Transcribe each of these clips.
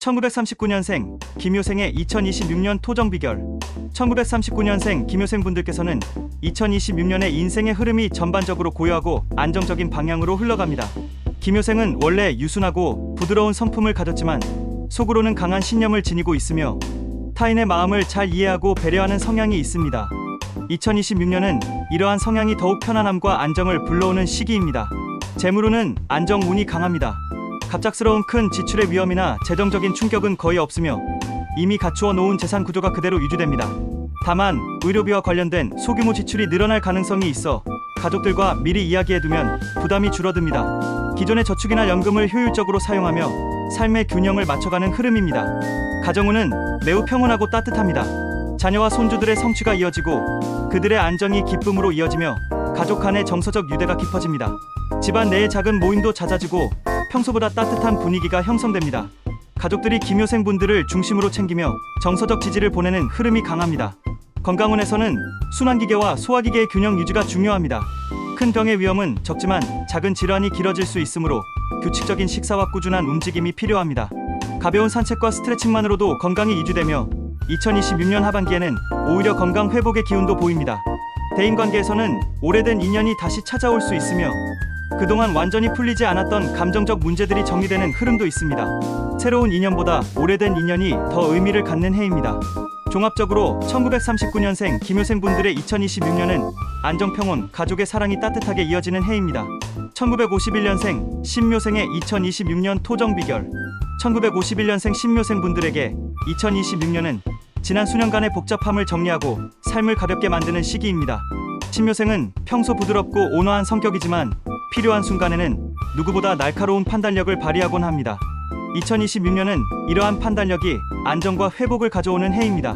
1939년생 김효생의 2026년 토정 비결. 1939년생 김효생 분들께서는 2026년의 인생의 흐름이 전반적으로 고요하고 안정적인 방향으로 흘러갑니다. 김효생은 원래 유순하고 부드러운 성품을 가졌지만 속으로는 강한 신념을 지니고 있으며 타인의 마음을 잘 이해하고 배려하는 성향이 있습니다. 2026년은 이러한 성향이 더욱 편안함과 안정을 불러오는 시기입니다. 재물운은 안정운이 강합니다. 갑작스러운 큰 지출의 위험이나 재정적인 충격은 거의 없으며 이미 갖추어 놓은 재산 구조가 그대로 유지됩니다. 다만 의료비와 관련된 소규모 지출이 늘어날 가능성이 있어 가족들과 미리 이야기해두면 부담이 줄어듭니다. 기존의 저축이나 연금을 효율적으로 사용하며 삶의 균형을 맞춰가는 흐름입니다. 가정운은 매우 평온하고 따뜻합니다. 자녀와 손주들의 성취가 이어지고 그들의 안정이 기쁨으로 이어지며 가족 간의 정서적 유대가 깊어집니다. 집안 내의 작은 모임도 잦아지고 평소보다 따뜻한 분위기가 형성됩니다. 가족들이 김효생 분들을 중심으로 챙기며 정서적 지지를 보내는 흐름이 강합니다. 건강운에서는 순환기계와 소화기계의 균형 유지가 중요합니다. 큰 병의 위험은 적지만 작은 질환이 길어질 수 있으므로 규칙적인 식사와 꾸준한 움직임이 필요합니다. 가벼운 산책과 스트레칭만으로도 건강이 유지되며 2026년 하반기에는 오히려 건강 회복의 기운도 보입니다. 대인관계에서는 오래된 인연이 다시 찾아올 수 있으며 그동안 완전히 풀리지 않았던 감정적 문제들이 정리되는 흐름도 있습니다. 새로운 인연보다 오래된 인연이 더 의미를 갖는 해입니다. 종합적으로 1939년생 김효생 분들의 2026년은 안정평온, 가족의 사랑이 따뜻하게 이어지는 해입니다. 1951년생 신묘생의 2026년 토정 비결. 1951년생 신묘생 분들에게 2026년은 지난 수년간의 복잡함을 정리하고 삶을 가볍게 만드는 시기입니다. 신묘생은 평소 부드럽고 온화한 성격이지만 필요한 순간에는 누구보다 날카로운 판단력을 발휘하곤 합니다. 2026년은 이러한 판단력이 안정과 회복을 가져오는 해입니다.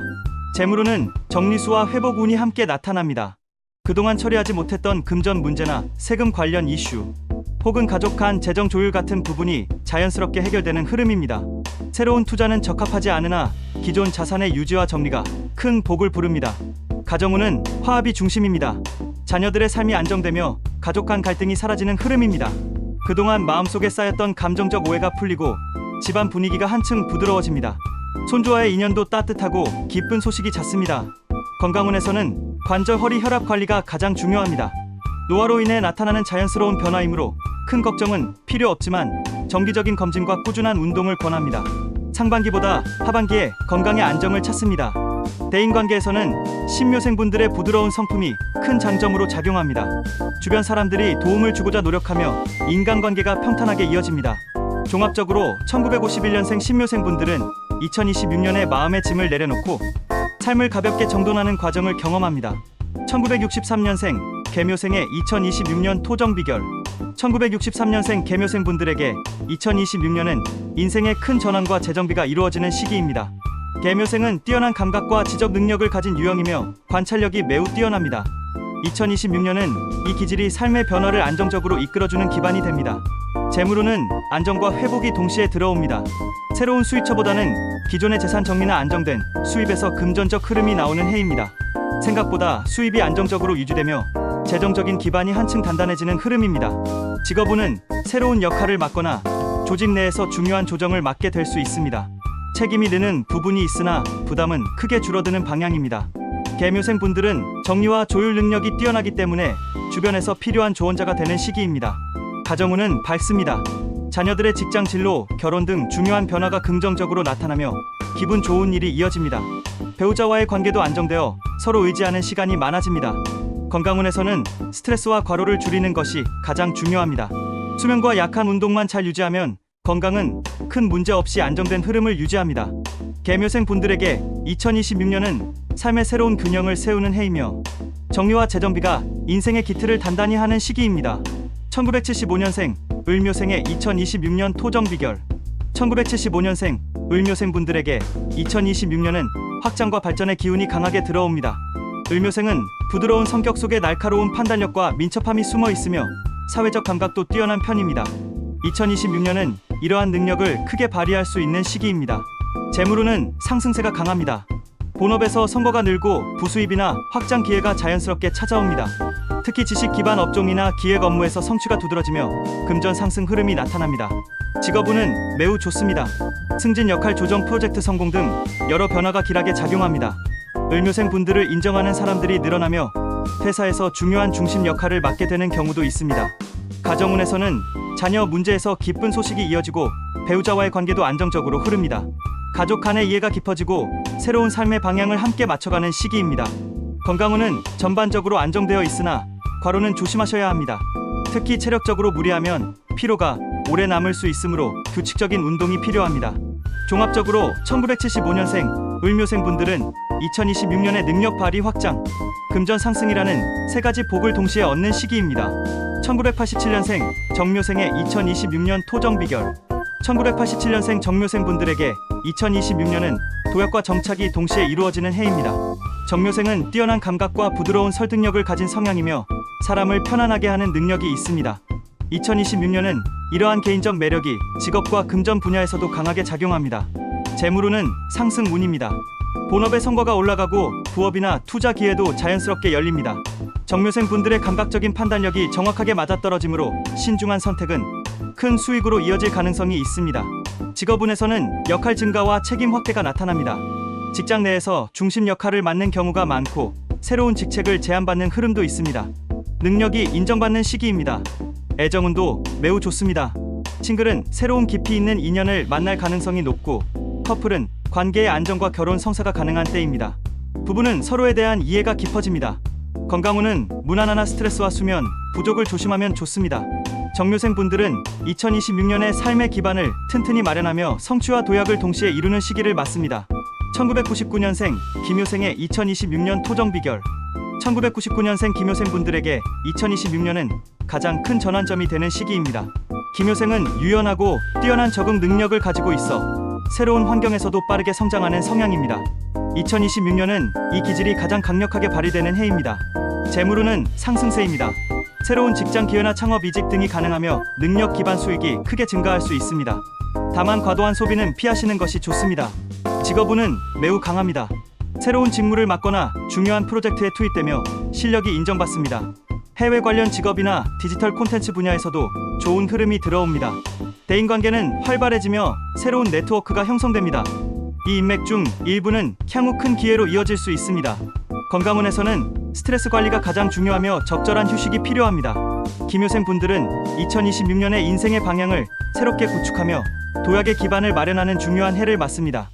재물운은 정리수와 회복운이 함께 나타납니다. 그동안 처리하지 못했던 금전 문제나 세금 관련 이슈, 혹은 가족 간 재정 조율 같은 부분이 자연스럽게 해결되는 흐름입니다. 새로운 투자는 적합하지 않으나 기존 자산의 유지와 정리가 큰 복을 부릅니다. 가정운은 화합이 중심입니다. 자녀들의 삶이 안정되며 가족 간 갈등이 사라지는 흐름입니다. 그동안 마음속에 쌓였던 감정적 오해가 풀리고 집안 분위기가 한층 부드러워집니다. 손주와의 인연도 따뜻하고 기쁜 소식이 잦습니다. 건강운에서는 관절, 허리, 혈압 관리가 가장 중요합니다. 노화로 인해 나타나는 자연스러운 변화이므로 큰 걱정은 필요 없지만 정기적인 검진과 꾸준한 운동을 권합니다. 상반기보다 하반기에 건강의 안정을 찾습니다. 대인관계에서는 신묘생분들의 부드러운 성품이 큰 장점으로 작용합니다. 주변 사람들이 도움을 주고자 노력하며 인간관계가 평탄하게 이어집니다. 종합적으로 1951년생 신묘생분들은 2026년에 마음의 짐을 내려놓고 삶을 가볍게 정돈하는 과정을 경험합니다. 1963년생 개묘생의 2026년 토정 비결. 1963년생 개묘생분들에게 2026년은 인생의 큰 전환과 재정비가 이루어지는 시기입니다. 개묘생은 뛰어난 감각과 지적 능력을 가진 유형이며 관찰력이 매우 뛰어납니다. 2026년은 이 기질이 삶의 변화를 안정적으로 이끌어주는 기반이 됩니다. 재물운은 안정과 회복이 동시에 들어옵니다. 새로운 수입처보다는 기존의 재산 정리나 안정된 수입에서 금전적 흐름이 나오는 해입니다. 생각보다 수입이 안정적으로 유지되며 재정적인 기반이 한층 단단해지는 흐름입니다. 직업운은 새로운 역할을 맡거나 조직 내에서 중요한 조정을 맡게 될 수 있습니다. 책임이 느는 부분이 있으나 부담은 크게 줄어드는 방향입니다. 개묘생 분들은 정리와 조율 능력이 뛰어나기 때문에 주변에서 필요한 조언자가 되는 시기입니다. 가정운은 밝습니다. 자녀들의 직장 진로, 결혼 등 중요한 변화가 긍정적으로 나타나며 기분 좋은 일이 이어집니다. 배우자와의 관계도 안정되어 서로 의지하는 시간이 많아집니다. 건강운에서는 스트레스와 과로를 줄이는 것이 가장 중요합니다. 수면과 약한 운동만 잘 유지하면 건강은 큰 문제 없이 안정된 흐름을 유지합니다. 개묘생 분들에게 2026년은 삶의 새로운 균형을 세우는 해이며 정리와 재정비가 인생의 기틀을 단단히 하는 시기입니다. 1975년생 을묘생의 2026년 토정 비결. 1975년생 을묘생 분들에게 2026년은 확장과 발전의 기운이 강하게 들어옵니다. 을묘생은 부드러운 성격 속에 날카로운 판단력과 민첩함이 숨어 있으며 사회적 감각도 뛰어난 편입니다. 2026년은 이러한 능력을 크게 발휘할 수 있는 시기입니다. 재물운은 상승세가 강합니다. 본업에서 성과가 늘고 부수입이나 확장 기회가 자연스럽게 찾아옵니다. 특히 지식 기반 업종이나 기획 업무에서 성취가 두드러지며 금전 상승 흐름이 나타납니다. 직업운은 매우 좋습니다. 승진 역할 조정 프로젝트 성공 등 여러 변화가 길하게 작용합니다. 을묘생 분들을 인정하는 사람들이 늘어나며 회사에서 중요한 중심 역할을 맡게 되는 경우도 있습니다. 가정운에서는 자녀 문제에서 기쁜 소식이 이어지고 배우자와의 관계도 안정적으로 흐릅니다. 가족 간의 이해가 깊어지고 새로운 삶의 방향을 함께 맞춰가는 시기입니다. 건강운은 전반적으로 안정되어 있으나 과로는 조심하셔야 합니다. 특히 체력적으로 무리하면 피로가 오래 남을 수 있으므로 규칙적인 운동이 필요합니다. 종합적으로 1975년생 을묘생 분들은 2026년에 능력 발휘 확장, 금전 상승이라는 세 가지 복을 동시에 얻는 시기입니다. 1987년생 정묘생의 2026년 토정 비결. 1987년생 정묘생 분들에게 2026년은 도약과 정착이 동시에 이루어지는 해입니다. 정묘생은 뛰어난 감각과 부드러운 설득력을 가진 성향이며 사람을 편안하게 하는 능력이 있습니다. 2026년은 이러한 개인적 매력이 직업과 금전 분야에서도 강하게 작용합니다. 재물운은 상승운입니다. 본업의 성과가 올라가고 부업이나 투자 기회도 자연스럽게 열립니다. 정묘생 분들의 감각적인 판단력이 정확하게 맞아떨어지므로 신중한 선택은 큰 수익으로 이어질 가능성이 있습니다. 직업운에서는 역할 증가와 책임 확대가 나타납니다. 직장 내에서 중심 역할을 맡는 경우가 많고 새로운 직책을 제안받는 흐름도 있습니다. 능력이 인정받는 시기입니다. 애정운도 매우 좋습니다. 싱글은 새로운 깊이 있는 인연을 만날 가능성이 높고 커플은 관계의 안정과 결혼 성사가 가능한 때입니다. 부부는 서로에 대한 이해가 깊어집니다. 건강운은 무난하나 스트레스와 수면 부족을 조심하면 좋습니다. 정묘생 분들은 2026년에 삶의 기반을 튼튼히 마련하며 성취와 도약을 동시에 이루는 시기를 맞습니다. 1999년생 김효생의 2026년 토정 비결. 1999년생 김효생 분들에게 2026년은 가장 큰 전환점이 되는 시기입니다. 김효생은 유연하고 뛰어난 적응 능력을 가지고 있어 새로운 환경에서도 빠르게 성장하는 성향입니다. 2026년은 이 기질이 가장 강력하게 발휘되는 해입니다. 재물운은 상승세입니다. 새로운 직장 기회나 창업 이직 등이 가능하며 능력 기반 수익이 크게 증가할 수 있습니다. 다만 과도한 소비는 피하시는 것이 좋습니다. 직업운은 매우 강합니다. 새로운 직무를 맡거나 중요한 프로젝트에 투입되며 실력이 인정받습니다. 해외 관련 직업이나 디지털 콘텐츠 분야에서도 좋은 흐름이 들어옵니다. 대인관계는 활발해지며 새로운 네트워크가 형성됩니다. 이 인맥 중 일부는 향후 큰 기회로 이어질 수 있습니다. 건강운에서는 스트레스 관리가 가장 중요하며 적절한 휴식이 필요합니다. 김효생 분들은 2026년의 인생의 방향을 새롭게 구축하며 도약의 기반을 마련하는 중요한 해를 맞습니다.